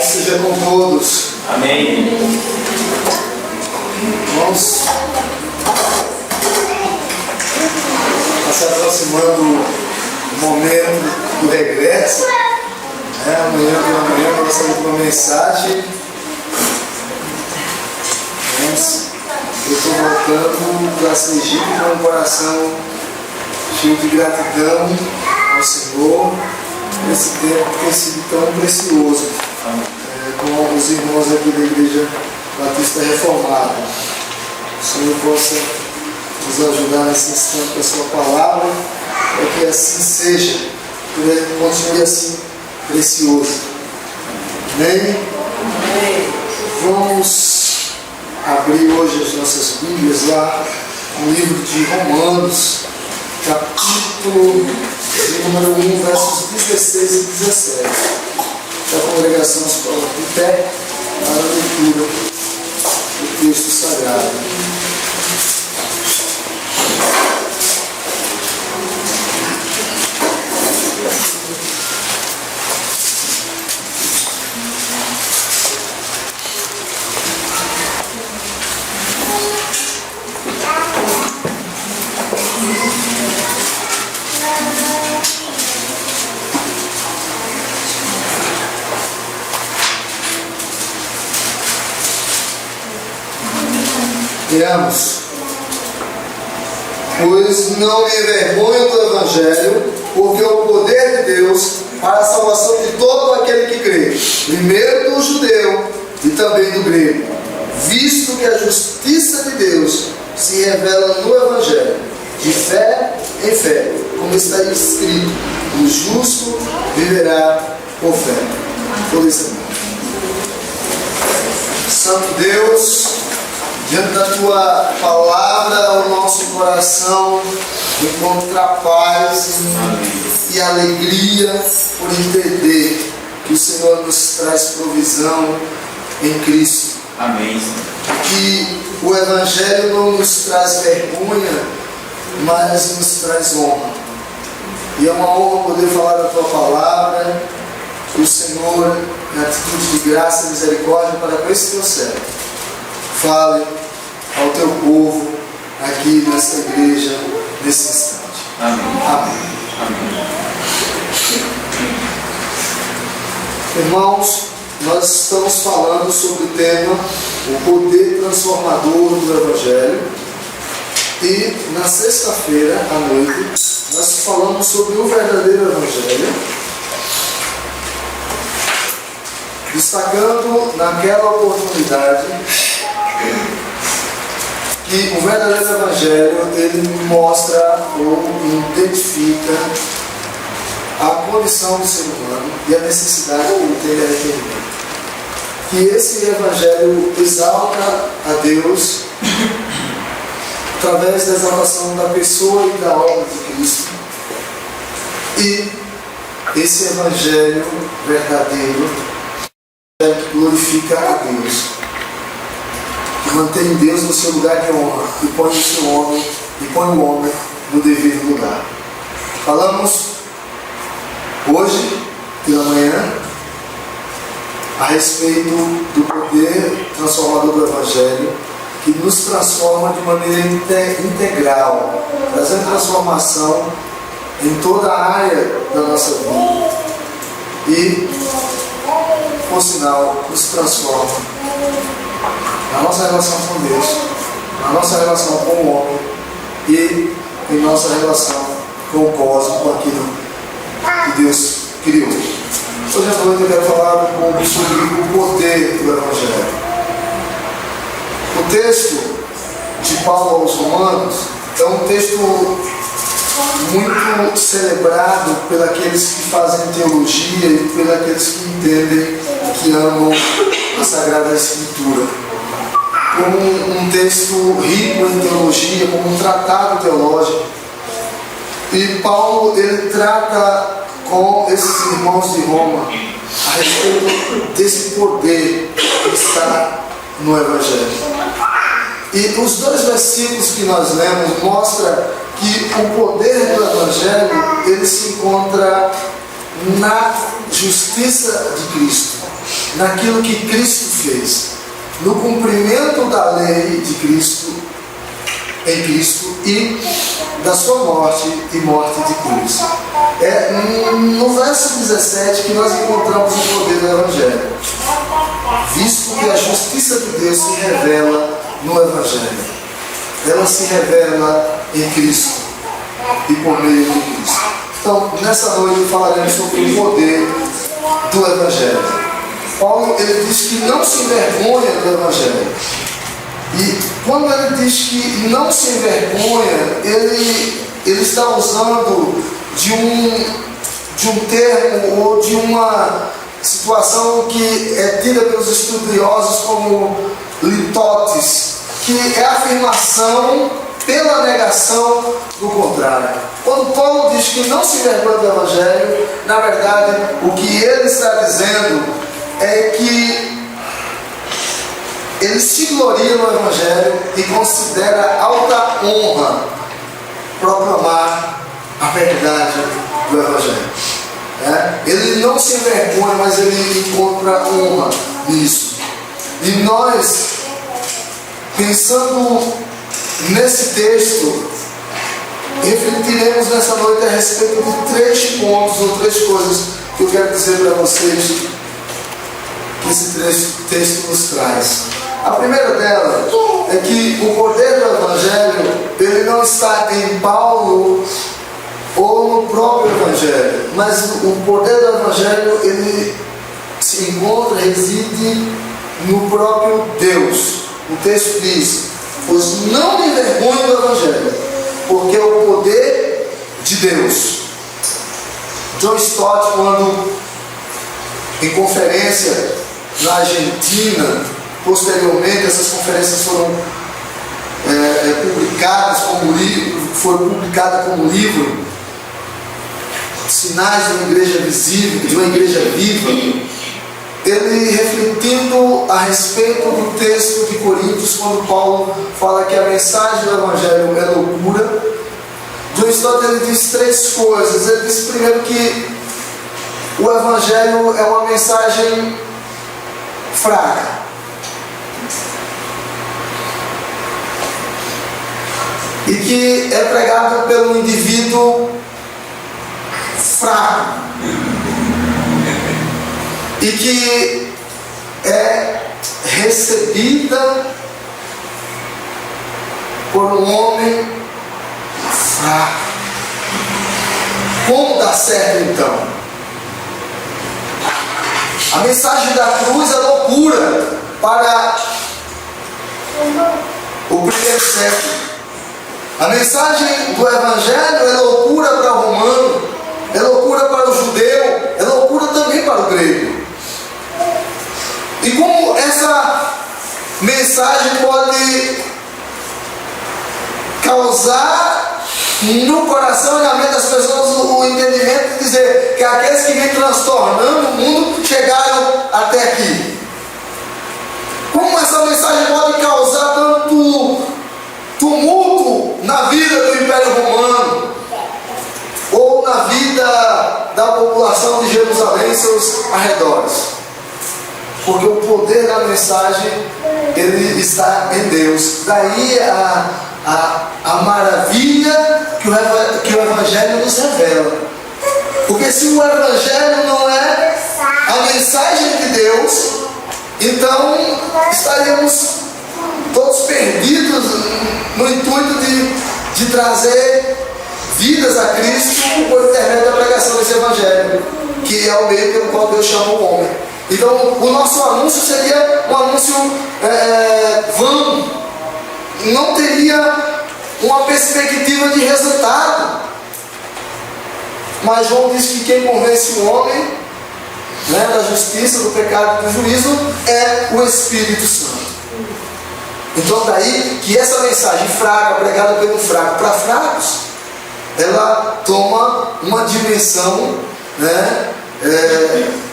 Paz seja com todos. Amém. Irmãos, está se aproximando o momento do regresso. Amanhã pela manhã nós vamos ter uma mensagem. Eu estou voltando para Sergipe com um coração cheio de gratidão ao Senhor por esse tempo que tem sido tão precioso com os irmãos aqui da Igreja Batista Reformada. O Senhor possa nos ajudar nesse instante com a sua palavra, para que assim seja, que ele continue assim precioso. Amém? Vamos abrir hoje as nossas Bíblias lá no livro de Romanos, capítulo de número 1, versos 16 e 17. Que a congregação se coloque de pé para a leitura do texto sagrado. Leamos. Pois não me envergonho do Evangelho, porque é o poder de Deus para a salvação de todo aquele que crê, primeiro do judeu e também do grego, visto que a justiça de Deus se revela no Evangelho, de fé em fé, como está escrito: o justo viverá por fé. Por isso, Santo Deus, diante da Tua palavra, o nosso coração encontra paz e alegria por entender que o Senhor nos traz provisão em Cristo. Amém. Que o Evangelho não nos traz vergonha, mas nos traz honra. E é uma honra poder falar da Tua palavra, que o Senhor, em atitude de graça e misericórdia para com esse Teu servo, fale ao Teu povo aqui nesta igreja, nesse instante. Amém. Amém. Amém. Irmãos, nós estamos falando sobre o tema o poder transformador do Evangelho. E na sexta-feira à noite nós falamos sobre o verdadeiro Evangelho, destacando naquela oportunidade que o verdadeiro Evangelho ele mostra ou identifica a condição do ser humano e a necessidade que ele tem de arrependimento. Que esse Evangelho exalta a Deus através da exaltação da pessoa e da obra de Cristo. E esse Evangelho verdadeiro glorifica a Deus, que mantém Deus no seu lugar de honra e põe o homem no devido lugar. Falamos hoje pela manhã a respeito do poder transformador do Evangelho, que nos transforma de maneira integral, trazendo transformação em toda a área da nossa vida. E, por sinal, nos transforma na nossa relação com Deus, na nossa relação com o homem e em nossa relação com o cosmos, com aquilo que Deus criou. Hoje à noite eu quero falar um pouco sobre o poder do Evangelho. O texto de Paulo aos Romanos é um texto muito celebrado pelos que fazem teologia e pelos que entendem e que amam a Sagrada Escritura. Como um texto rico em teologia, como um tratado teológico. E Paulo ele trata com esses irmãos de Roma a respeito desse poder que está no Evangelho. E os dois versículos que nós lemos mostram que o poder do Evangelho ele se encontra na justiça de Cristo. naquilo que Cristo fez, no cumprimento da lei de Cristo, em Cristo, e da sua morte e morte de cruz. É no verso 17 que nós encontramos o poder do Evangelho, visto que a justiça de Deus se revela no Evangelho. Ela se revela em Cristo e por meio de Cristo. Então, nessa noite falaremos sobre o poder do Evangelho. Paulo, ele diz que não se envergonha do Evangelho. E quando ele diz que não se envergonha, ele está usando de um termo ou de uma situação que é tida pelos estudiosos como litotes, que é a afirmação pela negação do contrário. Quando Paulo diz que não se envergonha do Evangelho, na verdade, o que ele está dizendo é que ele se gloria no Evangelho e considera alta honra proclamar a verdade do Evangelho. Ele não se envergonha, mas ele encontra honra nisso. E nós, pensando nesse texto, refletiremos nessa noite a respeito de 3 pontos ou 3 coisas que eu quero dizer para vocês que esse texto nos traz. A primeira delas é que o poder do Evangelho, ele não está em Paulo ou no próprio Evangelho, mas o poder do Evangelho, ele se encontra, reside no próprio Deus. O texto diz: pois não me envergonho do Evangelho, porque é o poder de Deus. John Stott, quando em conferência na Argentina, posteriormente essas conferências foram publicadas como livro, foi publicada como livro, Sinais de uma Igreja Visível, de uma Igreja Viva. Ele, refletindo a respeito do texto de Coríntios, quando Paulo fala que a mensagem do Evangelho é loucura, John Stott, ele diz 3 coisas. Ele diz primeiro que o Evangelho é uma mensagem fraca. E que é pregado pelo indivíduo fraco. E que é recebida por um homem fraco. Como dá certo então? A mensagem da cruz é loucura para o primeiro século. A mensagem do Evangelho é loucura para o romano, é loucura para o judeu, é loucura também para o grego. E como essa mensagem pode causar no coração e na mente das pessoas o entendimento de dizer que aqueles que vêm transtornando o mundo chegaram até aqui. Como essa mensagem pode causar tanto tumulto na vida do Império Romano ou na vida da população de Jerusalém e seus arredores? Porque o poder da mensagem, ele está em Deus. Daí a maravilha que o Evangelho nos revela. Porque se o Evangelho não é a mensagem de Deus, então estaríamos todos perdidos no intuito de trazer vidas a Cristo por intermédio da pregação desse Evangelho, que é o meio pelo qual Deus chama o homem. Então o nosso anúncio seria um anúncio vão, não teria uma perspectiva de resultado. Mas João diz que quem convence o homem, da justiça, do pecado e do juízo é o Espírito Santo. Então daí que essa mensagem fraca, pregada pelo fraco para fracos, ela toma uma dimensão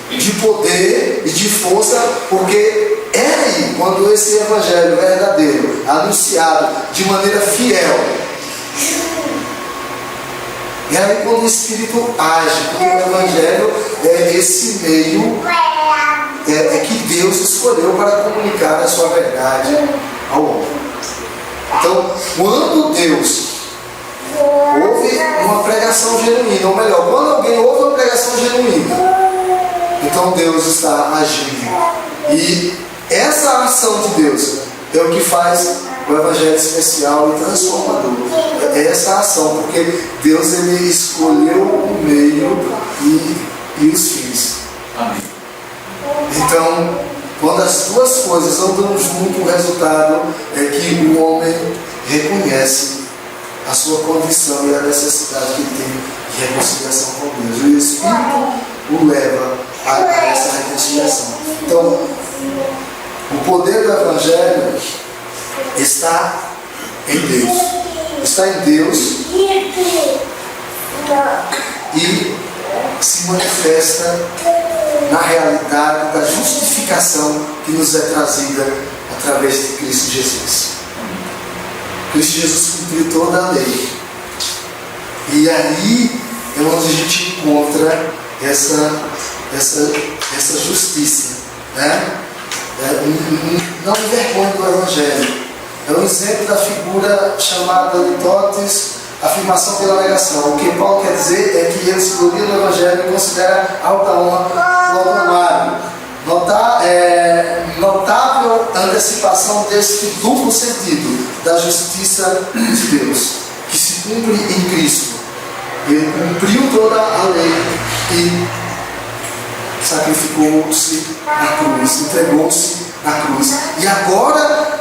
de poder e de força, porque é aí quando esse Evangelho verdadeiro, anunciado de maneira fiel, e aí quando o Espírito age, porque o Evangelho é esse meio é que Deus escolheu para comunicar a sua verdade ao homem. Então, quando Deus ouve uma pregação genuína, ou melhor, quando alguém ouve uma pregação genuína, então Deus está agindo. E essa ação de Deus é o que faz o Evangelho especial e transformador. É essa ação, porque Deus ele escolheu o meio e os fins. Amém. Então, quando as duas coisas andam junto, o resultado é que o homem reconhece a sua condição e a necessidade que tem de reconciliação com Deus. E o Espírito o leva a essa reconciliação. Então, o poder do Evangelho está em Deus. Está em Deus e se manifesta na realidade da justificação que nos é trazida através de Cristo Jesus. Cristo Jesus cumpriu toda a lei. E aí é onde a gente encontra essa justiça, né? Não envergonhe do Evangelho. É um exemplo da figura chamada litotes, afirmação pela negação. O que Paulo quer dizer é que ele se gloria no Evangelho e considera alta honra no ordinário. Notável antecipação deste duplo sentido da justiça de Deus, que se cumpre em Cristo. Ele cumpriu toda a lei e sacrificou-se na cruz, entregou-se na cruz. E agora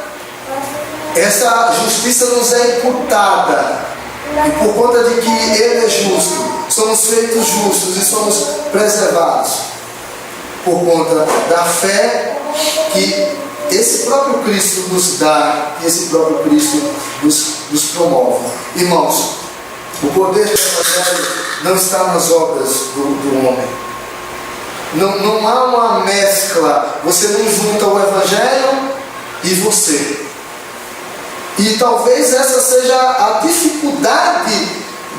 essa justiça nos é imputada. E por conta de que Ele é justo, somos feitos justos e somos preservados. Por conta da fé que esse próprio Cristo nos dá, que esse próprio Cristo nos promove. Irmãos, o poder do Evangelho não está nas obras do homem. Não há uma mescla. Você não junta o Evangelho e você. E talvez essa seja a dificuldade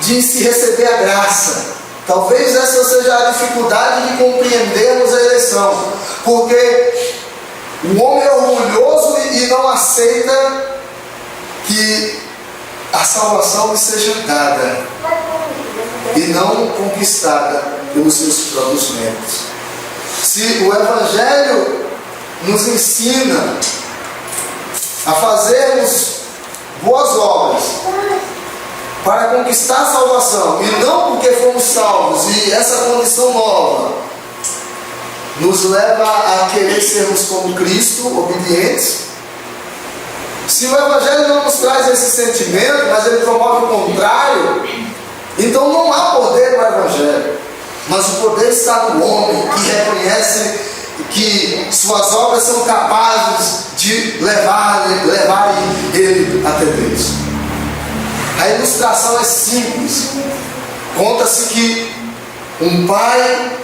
de se receber a graça. Talvez essa seja a dificuldade de compreendermos a eleição. Porque o homem é orgulhoso e não aceita que a salvação lhe seja dada e não conquistada pelos seus próprios méritos. Se o Evangelho nos ensina a fazermos boas obras para conquistar a salvação, e não porque fomos salvos, e essa condição nova nos leva a querer sermos como Cristo, obedientes. Se o Evangelho não nos traz esse sentimento, mas ele promove o contrário, então não há poder no Evangelho. Mas o poder está no homem que reconhece que suas obras são capazes de levar ele até Deus. A ilustração é simples. Conta-se que um pai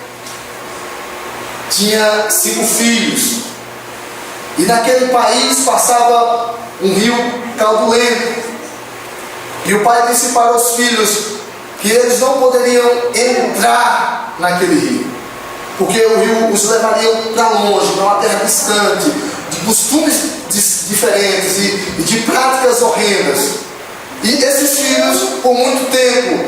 tinha 5 filhos. E naquele país passava um rio caudulento. E o pai disse para os filhos que eles não poderiam entrar naquele rio, porque o rio os levaria para longe, para uma terra distante, de costumes diferentes e de práticas horrendas. E esses filhos, por muito tempo,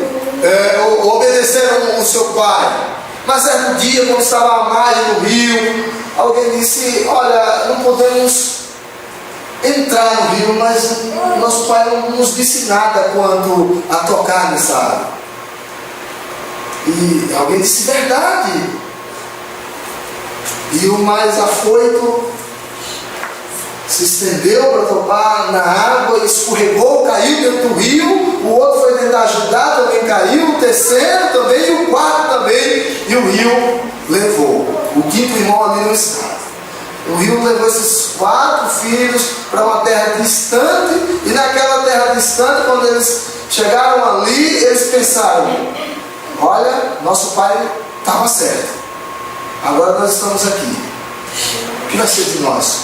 obedeceram o seu pai. Mas certo dia, quando estava à margem do rio, alguém disse: olha, não podemos entrar no rio, mas nosso pai não nos disse nada quanto a tocar nessa água. E alguém disse: verdade. E o mais afoito se estendeu para tocar na água, escorregou, caiu dentro do rio. O outro foi tentar ajudar, também caiu. O terceiro também, e o quarto também. E o rio levou. O quinto irmão ali não estava. O rio levou esses 4 filhos para uma terra distante. E naquela terra distante, quando eles chegaram ali, eles pensaram: olha, nosso pai estava certo. Agora nós estamos aqui. O que vai ser de nós?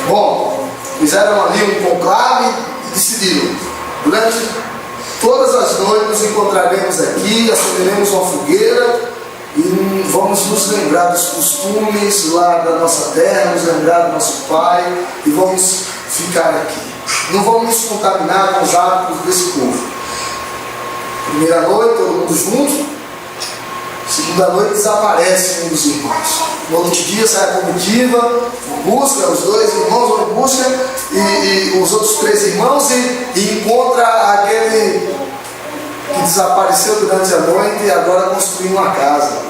Bom, fizeram ali um conclave e decidiram: durante todas as noites nos encontraremos aqui, acenderemos uma fogueira e vamos nos lembrar dos costumes lá da nossa terra, nos lembrar do nosso pai e vamos ficar aqui. Não vamos nos contaminar com os hábitos desse povo. Primeira noite, todo mundo junto. Segunda noite desaparece um dos irmãos. No outro dia sai a comitiva, busca os dois irmãos, vão em busca e os outros 3 irmãos e encontra aquele que desapareceu durante a noite e agora construiu uma casa.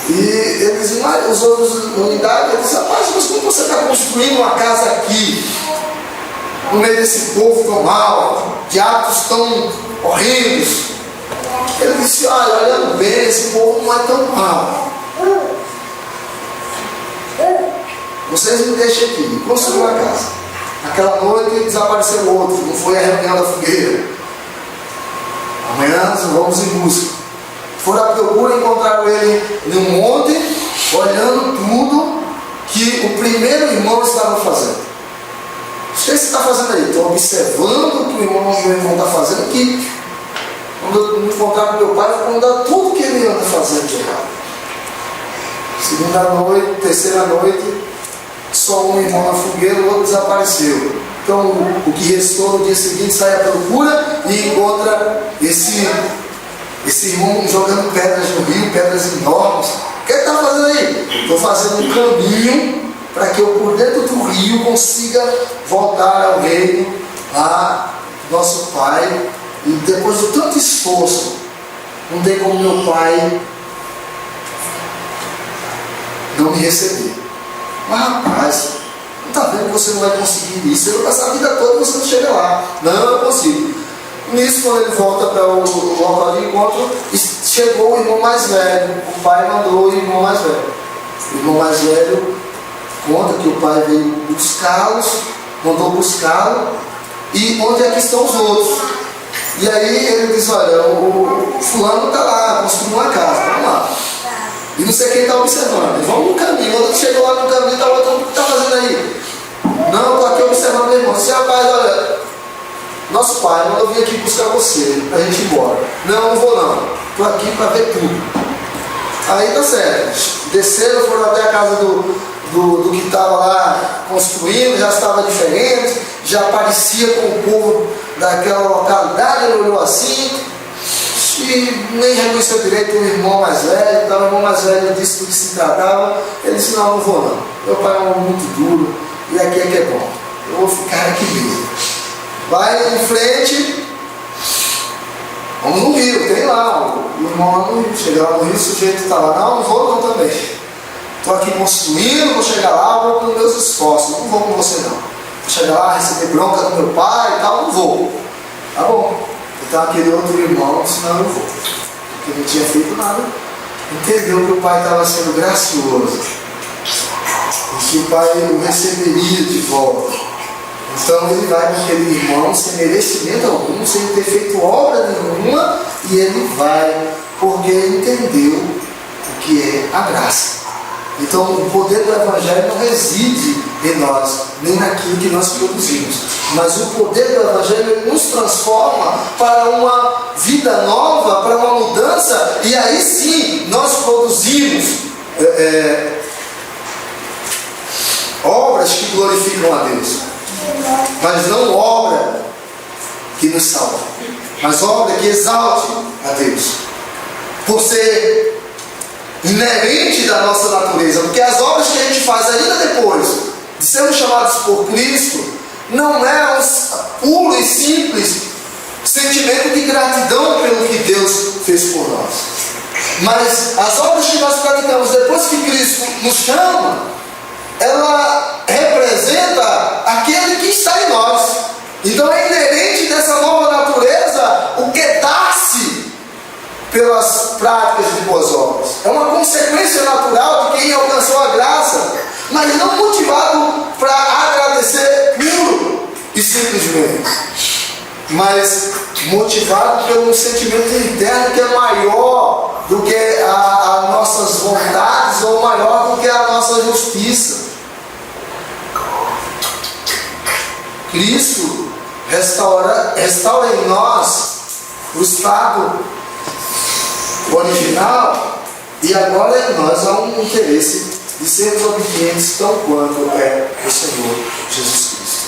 E eles, os outros unidades, eles dizem, rapaz, mas como você está construindo uma casa aqui, no meio desse povo tão mau, de hábitos tão horrendos? Ele disse, olha, olhando bem, esse povo não é tão mau. Vocês me deixem aqui, construir uma casa. Aquela noite desapareceu o outro, não foi a reunião da fogueira. Amanhã vamos em busca. Foram à procura, encontraram ele num monte, olhando tudo que o primeiro irmão estava fazendo. O que você está fazendo aí? Estou observando o que o meu irmão está fazendo aqui. Quando eu me encontrar com meu pai, eu vou contar tudo que ele anda fazendo de errado. Segunda noite, terceira noite, só um irmão na fogueira, o outro desapareceu. Então o que restou no dia seguinte sai à procura e encontra esse irmão jogando pedras no rio, pedras enormes. O que ele está fazendo aí? Estou fazendo um caminho para que eu por dentro do rio consiga voltar ao reino lá do nosso pai. E depois de tanto esforço, não tem como meu pai não me receber. Mas rapaz, não está vendo que você não vai conseguir isso? Eu vou passar a vida toda e você não chega lá. Não, eu consigo. Nisso, quando ele volta para o local de encontro, chegou o irmão mais velho. O pai mandou o irmão mais velho. O irmão mais velho conta que o pai veio buscá-los, mandou buscá-lo, e onde é que estão os outros? E aí ele diz, olha, o fulano está lá, construindo uma casa, vamos lá. E não sei quem está observando. Eles vão no caminho, quando chegou lá no caminho, está outro, o que está fazendo aí? Não, estou aqui observando meu irmão. Disse, rapaz, olha, nosso pai mandou vir aqui buscar você, para a gente ir embora. Não, não vou não, estou aqui para ver tudo. Aí tá certo, desceram, foram até a casa do que estava lá construindo, já estava diferente, já parecia com o povo daquela localidade. Ele olhou assim e nem reconheceu direito o irmão mais velho. Então o irmão mais velho disse do que se tratava. Ele disse, não, não vou não, meu pai é um homem muito duro e aqui é que é bom, eu vou ficar aqui mesmo. Vai em frente, vamos no rio, tem lá o irmão lá no rio. Chega lá no rio, o sujeito está lá, não vou não também, estou aqui construindo, vou chegar lá, vou com meus esforços, não vou com você não, vou chegar lá, receber bronca do meu pai e tal, não vou. Tá bom. Então aquele outro irmão disse, não, eu vou, porque não tinha feito nada, entendeu que o pai estava sendo gracioso e que o pai o receberia de volta. Então ele vai com aquele irmão sem merecimento algum, sem ter feito obra nenhuma, e ele vai porque ele entendeu o que é a graça. Então o poder do Evangelho não reside em nós, nem naquilo que nós produzimos, mas o poder do Evangelho ele nos transforma para uma vida nova, para uma mudança, e aí sim nós produzimos obras que glorificam a Deus. Mas não obra que nos salva, mas obra que exalte a Deus, por ser inerente da nossa natureza. Porque as obras que a gente faz ainda depois de sermos chamados por Cristo não é um puro e simples sentimento de gratidão pelo que Deus fez por nós, mas as obras que nós praticamos depois que Cristo nos chama, ela representa aquele que está em nós. Então é inerente dessa nova natureza o quedar-se pelas práticas de boas obras. É uma consequência natural de quem alcançou a graça, mas não motivado para agradecer puro e simplesmente, mas motivado pelo sentimento interno que é maior do que as nossas vontades, ou maior do que a nossa justiça. Cristo restaura em nós o estado original E agora em nós há um interesse de sermos obedientes tão quanto é o Senhor Jesus Cristo.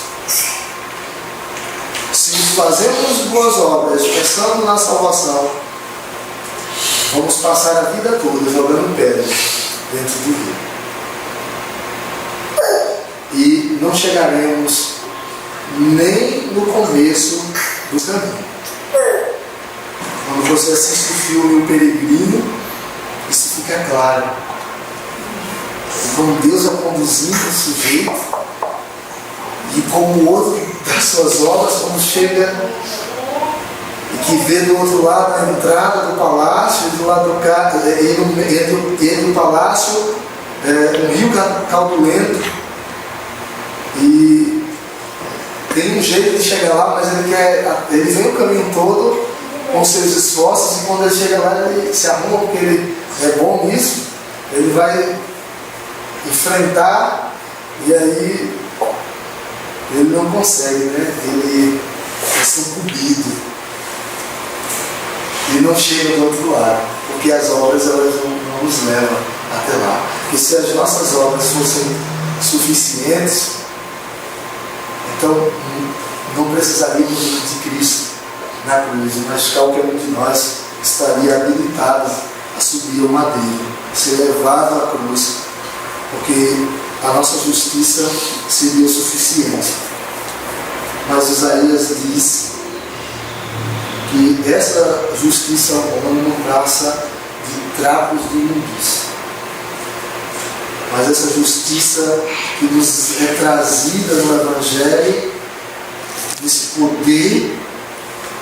Se fazemos boas obras pensando na salvação, vamos passar a vida toda jogando pedras dentro do rio. E não chegaremos nem no começo do caminho. Quando você assiste o filme O Peregrino, isso fica claro. E como Deus é conduzindo o sujeito, e como o outro das suas obras, como chega e que vê do outro lado a entrada do palácio, e do lado do carro, entre o palácio, um rio caudulento, e tem um jeito de chegar lá, mas ele vem o caminho todo com seus esforços, e quando ele chega lá, ele se arruma porque ele é bom nisso, ele vai enfrentar, e aí ele não consegue, né? Ele é sucumbido e não chega do outro lado, porque as obras elas não nos levam até lá. Porque se as nossas obras fossem suficientes, então não precisaríamos de Cristo na cruz, mas qualquer um de nós estaria habilitado a subir o madeiro, ser levado à cruz, porque a nossa justiça seria o suficiente. Mas Isaías diz que essa justiça humana não passa de trapos de imundícia. Mas essa justiça que nos é trazida no Evangelho, desse poder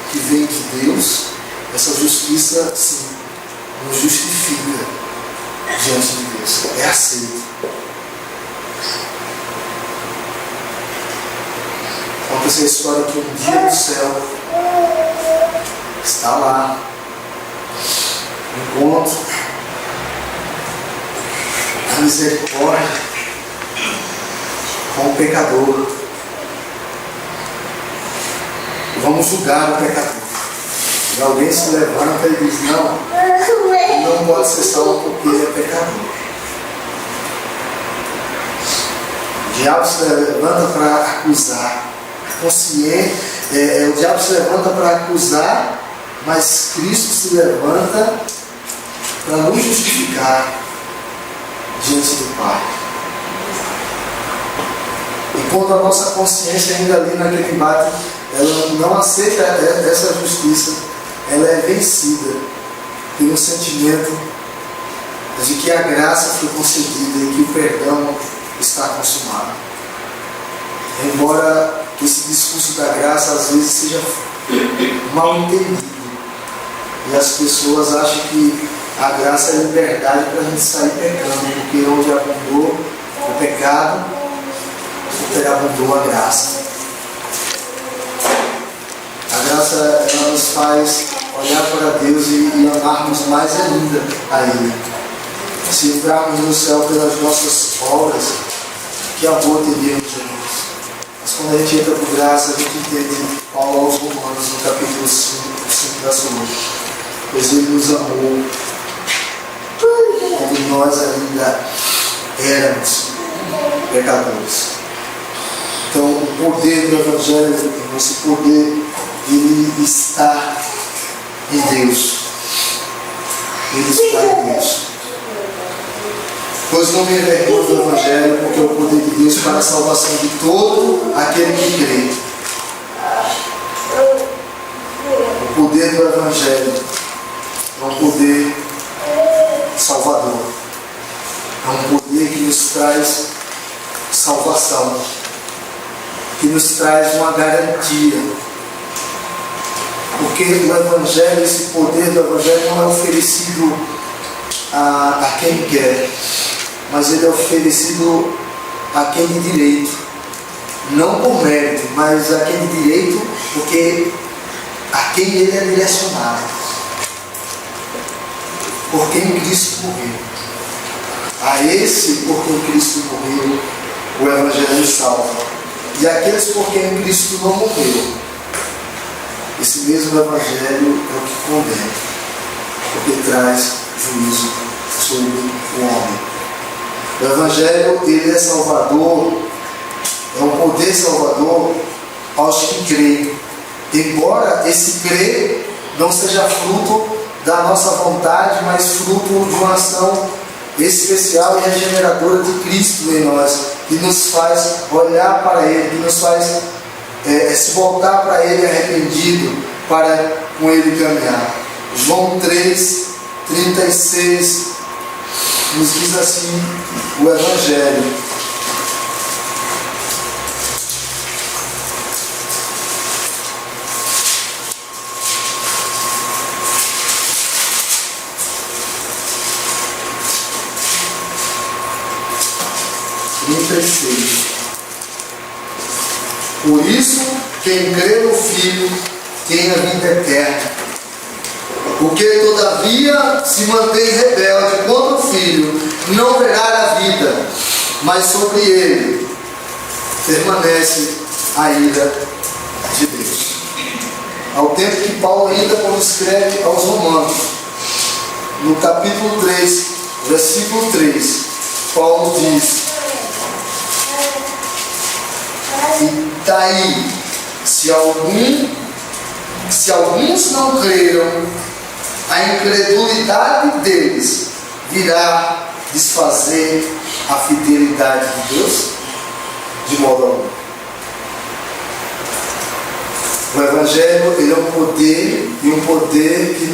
que vem de Deus, essa justiça, sim, nos justifica diante de Deus. É aceito. Conta essa história que um dia no céu está lá, um encontro, a misericórdia com o pecador. Vamos julgar o pecador. E alguém se levanta e diz: não, ele não pode ser salvo porque ele é pecador. O diabo se levanta para acusar. O diabo se levanta para acusar, mas Cristo se levanta para nos justificar diante do Pai. E quando a nossa consciência ainda ali naquele embate, ela não aceita essa justiça, ela é vencida pelo sentimento de que a graça foi concedida e que o perdão está consumado. Embora esse discurso da graça às vezes seja mal entendido e as pessoas acham que a graça é liberdade para a gente sair pecando, porque onde abundou o pecado, superabundou a graça. A graça, ela nos faz olhar para Deus e amarmos mais ainda a Ele. Se entrarmos no céu pelas nossas obras, que amor teríamos de nós. Mas quando a gente entra por graça, a gente entende Paulo aos Romanos, no capítulo 5 da sua. Pois Ele nos amou quando nós ainda éramos pecadores. Então, o poder do Evangelho, esse poder, ele está em Deus. Ele está em Deus. Pois não me envergonho do Evangelho, porque é o poder de Deus para a salvação de todo aquele que crê. O poder do Evangelho é um poder salvador. É um poder que nos traz salvação, que nos traz uma garantia. Porque o Evangelho, esse poder do Evangelho não é oferecido a quem quer, mas ele é oferecido a quem de direito. Não por mérito, mas a quem de direito, porque a quem ele é direcionado. Por quem Cristo morreu. A esse por quem Cristo morreu, o Evangelho salva. E aqueles por quem Cristo não morreu, esse mesmo Evangelho é o que condena, porque traz juízo sobre o homem. O Evangelho, ele é salvador, é um poder salvador aos que creem. Embora esse crer não seja fruto da nossa vontade, mas fruto de uma ação especial e regeneradora de Cristo em nós, que nos faz olhar para Ele, que nos faz se voltar para Ele arrependido, para com Ele caminhar. João 3:36 nos diz assim o Evangelho: por isso, quem crê no Filho tem a vida eterna. O que todavia se mantém rebelde contra o Filho não verá a vida, mas sobre ele permanece a ira de Deus. Ao tempo que Paulo ainda, quando escreve aos Romanos, no capítulo 3, versículo 3, Paulo diz: e daí, se alguns não creram, a incredulidade deles virá desfazer a fidelidade de Deus? De modo algum. O Evangelho, ele é um poder, e um poder que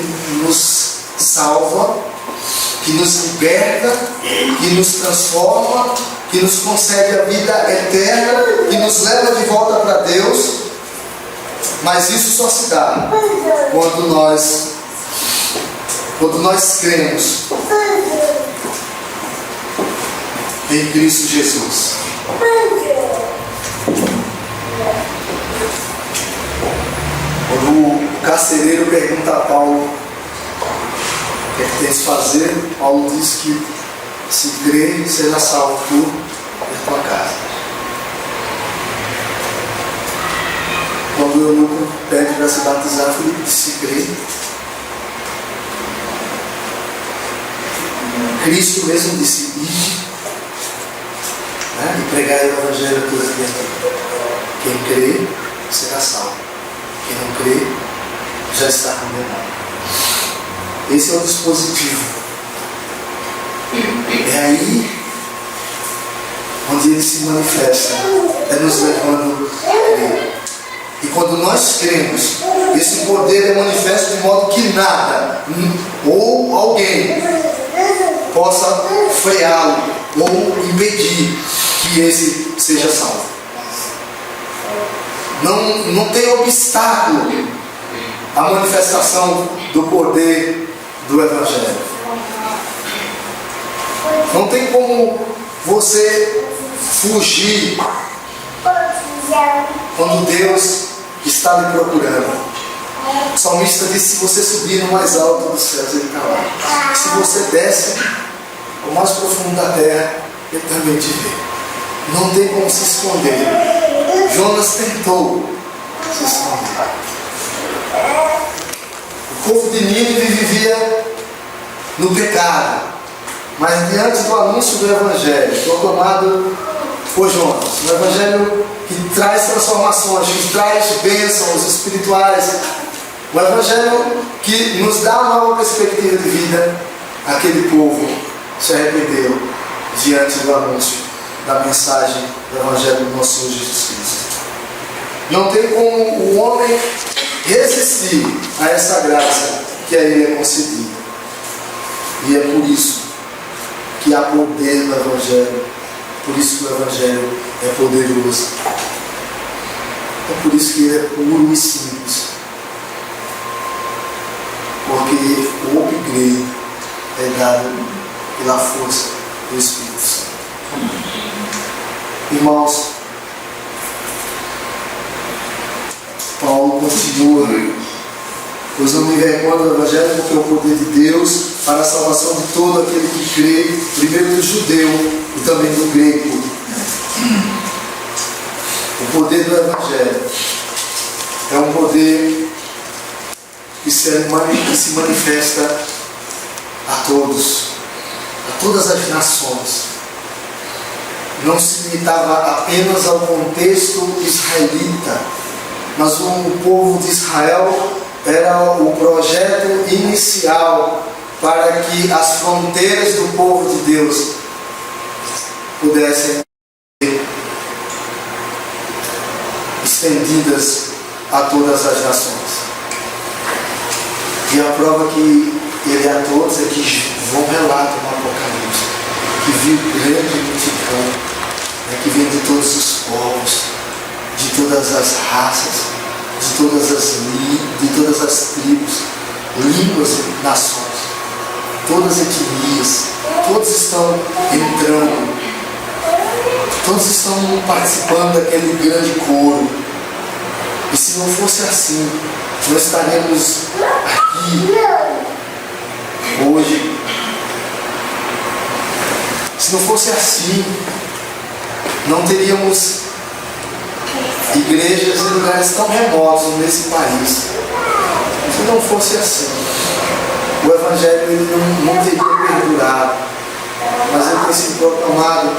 nos salva, que nos liberta, que nos transforma, que nos concede a vida eterna, que nos leva de volta para Deus. Mas isso só se dá quando nós cremos em Cristo Jesus. Quando o carcereiro pergunta a Paulo o que é que tens de fazer, Paulo diz que se crer, será salvo tu e tua casa. Quando o eunuco pede para se batizar, Filipe disse: se crer. Cristo mesmo disse: ide, e pregar o Evangelho a toda criatura. Quem crê será salvo. Quem não crê já está condenado. Esse é o dispositivo. É aí onde ele se manifesta, é nos levando a crer. E quando nós cremos, esse poder é manifesto de modo que nada ou alguém possa freá-lo ou impedir que esse seja salvo. Não tem obstáculo à manifestação do poder do Evangelho. Não tem como você fugir quando Deus está lhe procurando. O salmista disse: se você subir no mais alto dos céus, Ele está lá. Se você desce ao mais profundo da terra, Ele também te vê. Não tem como se esconder. Jonas tentou se esconder. O povo de Nínive vivia no pecado, mas diante do anúncio do Evangelho proclamado por Jonas, um Evangelho que traz transformações, que traz bênçãos espirituais, um Evangelho que nos dá uma nova perspectiva de vida, aquele povo se arrependeu diante do anúncio da mensagem do Evangelho do nosso Senhor Jesus Cristo. Não tem como o homem resistir a essa graça que a ele é concedida. E é por isso que há poder no Evangelho. Por isso que o Evangelho é poderoso. É por isso que ele é puro e simples. Porque o upgrade é dado pela força do Espírito Santo. Irmãos, Paulo continua: pois não me envergonho do Evangelho, porque é o poder de Deus para a salvação de todo aquele que crê, primeiro do judeu e também do grego. O poder do Evangelho é um poder que se manifesta a todos. todas as nações. Não se limitava apenas ao contexto israelita, mas o povo de Israel era o projeto inicial para que as fronteiras do povo de Deus pudessem ser estendidas a todas as nações. E a prova que ele é a todos é que João relata no Apocalipse que viu grande multidão, que vem de todos os povos, de todas as raças, de todas as tribos, línguas e nações, todas as etnias, todos estão entrando, todos estão participando daquele grande coro. E se não fosse assim, nós estaremos aqui hoje. Se não fosse assim, não teríamos igrejas em lugares tão remotos nesse país. Se não fosse assim, o Evangelho ele não teria perdurado, mas ele tem sido proclamado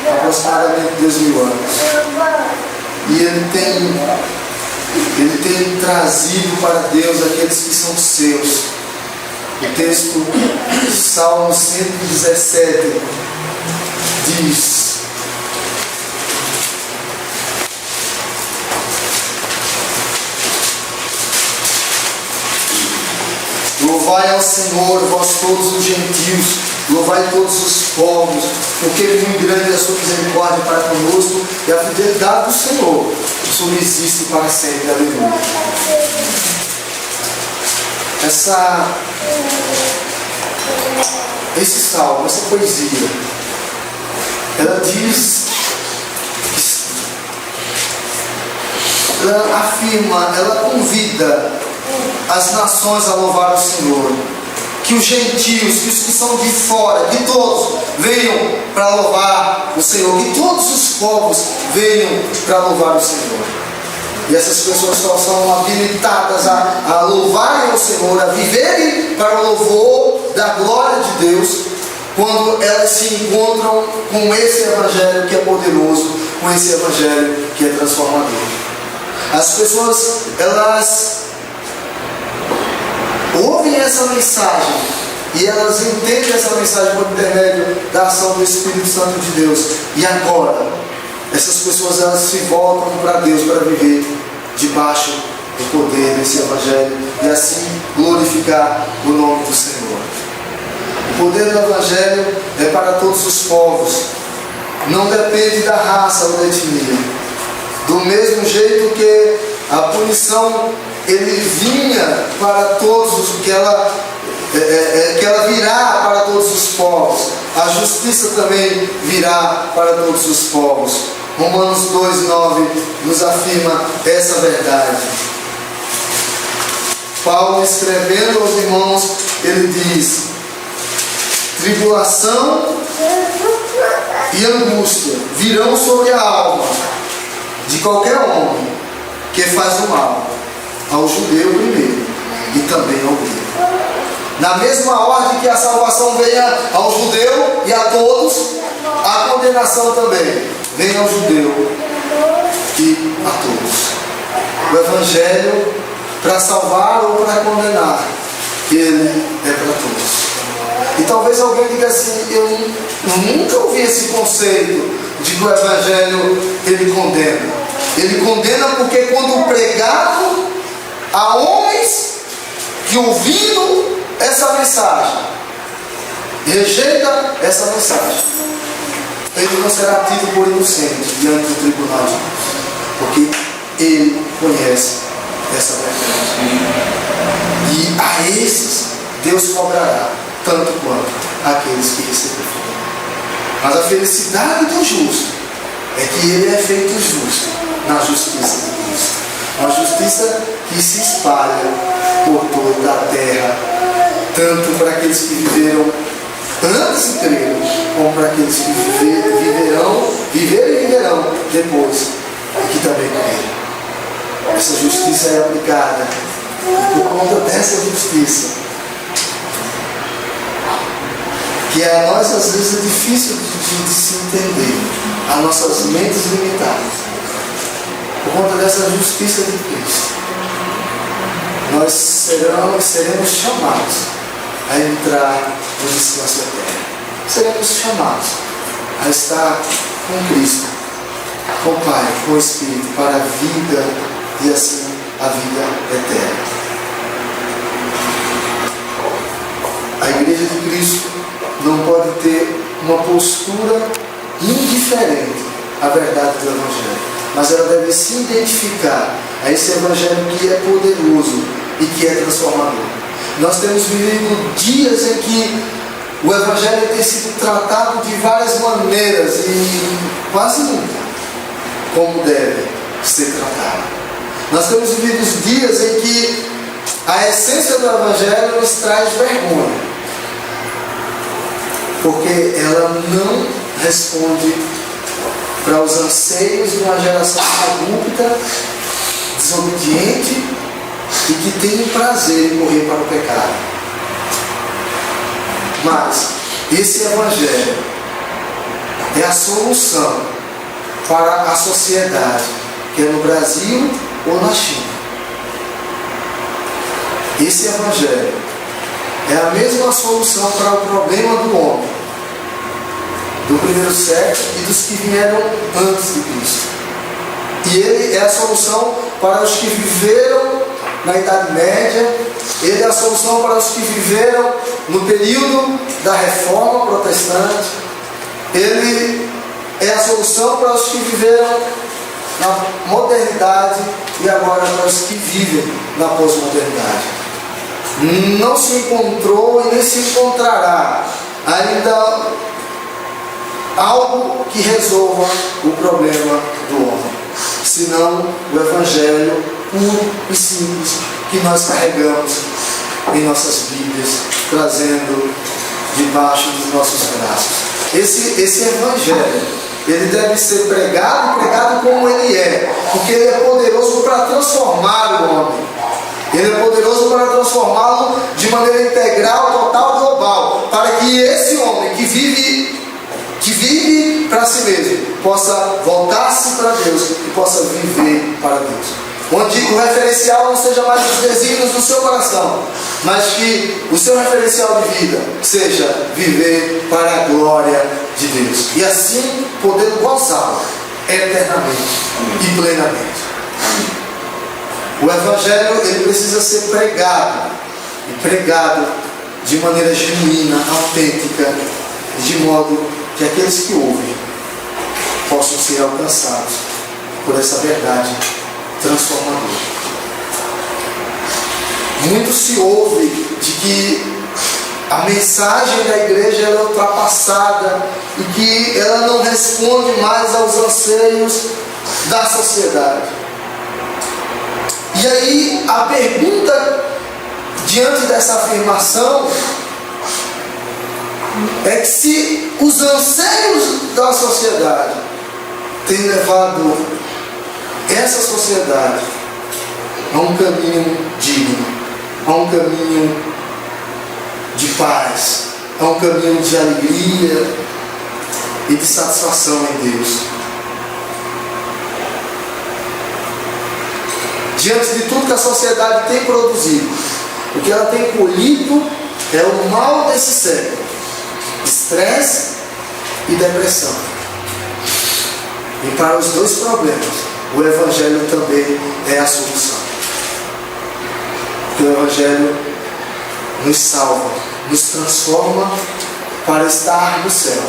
há aproximadamente 2000 anos. E ele tem trazido para Deus aqueles que são seus. O texto de Salmo 117 diz: louvai ao Senhor, vós todos os gentios, louvai todos os povos, porque muito grande é a sua misericórdia para conosco, e a fidelidade do Senhor subsiste para sempre. Aleluia. Esse salmo, essa poesia, ela diz, ela afirma, ela convida as nações a louvar o Senhor, que os gentios, que os que são de fora, que todos venham para louvar o Senhor, que todos os povos venham para louvar o Senhor. E essas pessoas só são habilitadas a louvarem o Senhor, a viverem para o louvor da glória de Deus, quando elas se encontram com esse Evangelho que é poderoso, com esse Evangelho que é transformador. As pessoas, elas ouvem essa mensagem e elas entendem essa mensagem por intermédio da ação do Espírito Santo de Deus. E agora, essas pessoas elas se voltam para Deus para viver debaixo do poder desse Evangelho e assim glorificar o nome do Senhor. O poder do Evangelho é para todos os povos, não depende da raça ou da etnia. Do mesmo jeito que a punição ele vinha para todos, que ela virá para todos os povos, a justiça também virá para todos os povos. Romanos 2,9 nos afirma essa verdade. Paulo, escrevendo aos irmãos, ele diz: tribulação e angústia virão sobre a alma de qualquer homem que faz o mal, ao judeu primeiro e também ao grego. Na mesma ordem que a salvação venha ao judeu e a todos, a condenação também vem ao judeu e a todos. O Evangelho, para salvar ou para condenar, ele é para todos. E talvez alguém diga assim: eu nunca ouvi esse conceito de que o Evangelho ele condena. Ele condena porque quando pregado a homens que, ouvindo essa mensagem, rejeita essa mensagem, ele não será tido por inocente diante do tribunal de Deus, porque ele conhece essa verdade. E a esses Deus cobrará tanto quanto aqueles que receberam. Mas a felicidade do justo é que ele é feito justo na justiça de Cristo. Uma justiça que se espalha por toda a terra, tanto para aqueles que viveram antes de crer, como para aqueles que viveram e viverão depois e que também crerem. Essa justiça é aplicada, e por conta dessa justiça que a nós às vezes é difícil de se entender, as nossas mentes limitadas, por conta dessa justiça de Cristo. Nós seremos chamados a entrar no descanso eterno. Seremos chamados a estar com Cristo, com o Pai, com o Espírito, para a vida e assim a vida eterna. A Igreja de Cristo não pode ter uma postura indiferente à verdade do Evangelho, mas ela deve se identificar a esse Evangelho que é poderoso e que é transformador. Nós temos vivido dias em que o Evangelho tem sido tratado de várias maneiras e quase nunca como deve ser tratado. Nós temos vivido dias em que a essência do Evangelho nos traz vergonha, porque ela não responde para os anseios de uma geração corrupta, desobediente e que tem prazer em correr para o pecado. Mas esse Evangelho é a solução para a sociedade, que é no Brasil ou na China. Esse Evangelho é a mesma solução para o problema do homem, do primeiro século e dos que vieram antes de Cristo. E ele é a solução para os que viveram na Idade Média, ele é a solução para os que viveram no período da Reforma Protestante, ele é a solução para os que viveram na modernidade e agora para os que vivem na pós-modernidade. Não se encontrou e nem se encontrará ainda algo que resolva o problema do homem, senão o Evangelho puro e simples que nós carregamos em nossas Bíblias, trazendo debaixo dos nossos braços. Esse Evangelho, ele deve ser pregado como ele é, porque ele é poderoso para transformar o homem. Ele é poderoso para transformá-lo de maneira integral, total, global, para que esse homem que vive para si mesmo possa voltar-se para Deus e possa viver para Deus. Onde o referencial não seja mais os desígnios do seu coração, mas que o seu referencial de vida seja viver para a glória de Deus e assim poder gozá-lo eternamente e plenamente. O Evangelho, ele precisa ser pregado, e pregado de maneira genuína, autêntica, de modo que aqueles que ouvem possam ser alcançados por essa verdade transformadora. Muito se ouve de que a mensagem da igreja é ultrapassada e que ela não responde mais aos anseios da sociedade. E aí a pergunta diante dessa afirmação é que se os anseios da sociedade têm levado essa sociedade a um caminho digno, a um caminho de paz, a um caminho de alegria e de satisfação em Deus. Diante de tudo que a sociedade tem produzido, o que ela tem colhido é o mal desse século: estresse e depressão. E para os dois problemas, o Evangelho também é a solução. Porque o Evangelho nos salva, nos transforma para estar no céu.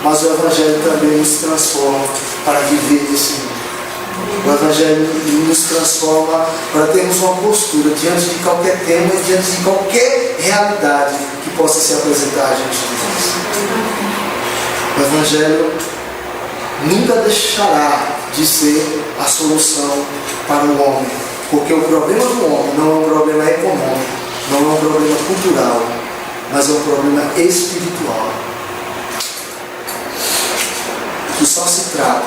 Mas o Evangelho também nos transforma para viver nesse mundo. O Evangelho nos transforma para termos uma postura diante de qualquer tema e diante de qualquer realidade que possa se apresentar diante de nós. O Evangelho nunca deixará de ser a solução para o homem, porque o problema do homem não é um problema econômico, não é um problema cultural, mas é um problema espiritual, que só se trata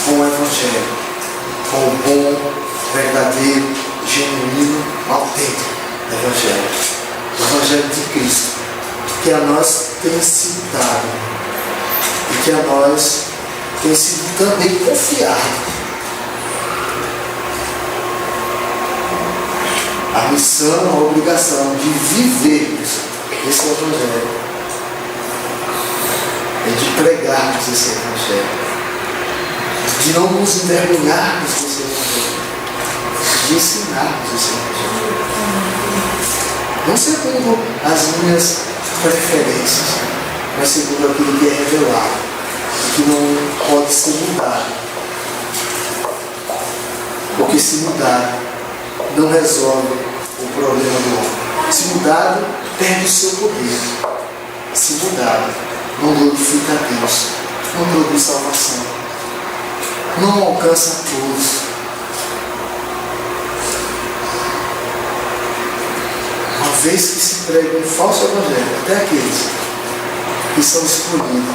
com o Evangelho, com o bom, verdadeiro, genuíno, autêntico Evangelho. O Evangelho de Cristo, que a nós tem sido dado e que a nós tem sido também confiado. A missão, a obrigação de vivermos esse Evangelho, é de pregarmos esse Evangelho, de não nos envergonharmos desse Evangelho, de ensinarmos esse Evangelho. Não segundo as minhas preferências, mas segundo aquilo que é revelado e que não pode ser mudado. Porque se mudar, não resolve o problema do homem. Se mudado, perde o seu poder. Se mudado, não glorifica a Deus, não produz salvação, não alcança a todos. Uma vez que se prega um falso evangelho, até aqueles que são escolhidos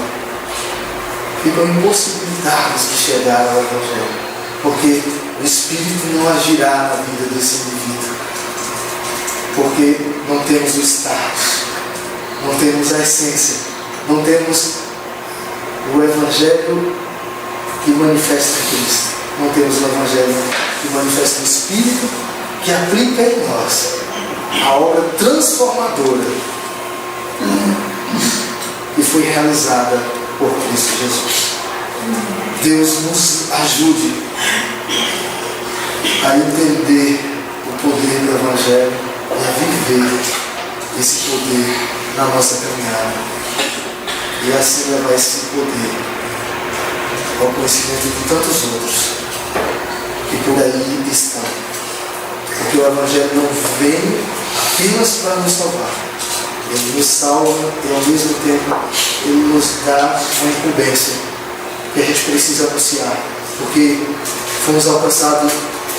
ficam impossibilitados de chegar ao evangelho, porque o Espírito não agirá na vida desse indivíduo, porque não temos o status, não temos a essência, não temos o Evangelho que manifesta Cristo, não temos o Evangelho que manifesta o Espírito que aplica em nós a obra transformadora que foi realizada por Cristo Jesus. Deus nos ajude a entender o poder do Evangelho e a viver esse poder na nossa caminhada. E assim levar esse poder ao conhecimento de tantos outros que por aí estão. Porque o Evangelho não vem apenas para nos salvar. Ele nos salva e ao mesmo tempo ele nos dá uma incumbência que a gente precisa anunciar. Porque fomos alcançados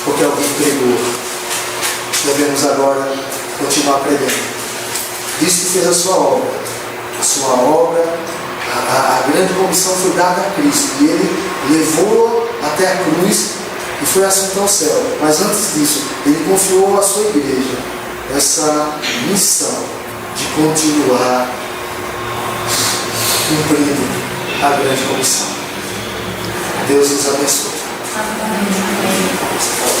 porque alguém pregou. Devemos agora continuar pregando. Cristo fez a sua obra. A sua obra, a grande comissão foi dada a Cristo. E ele levou até a cruz e foi assunto ao céu. Mas antes disso, ele confiou à sua igreja essa missão de continuar cumprindo a grande comissão. Deus nos abençoe. Amém.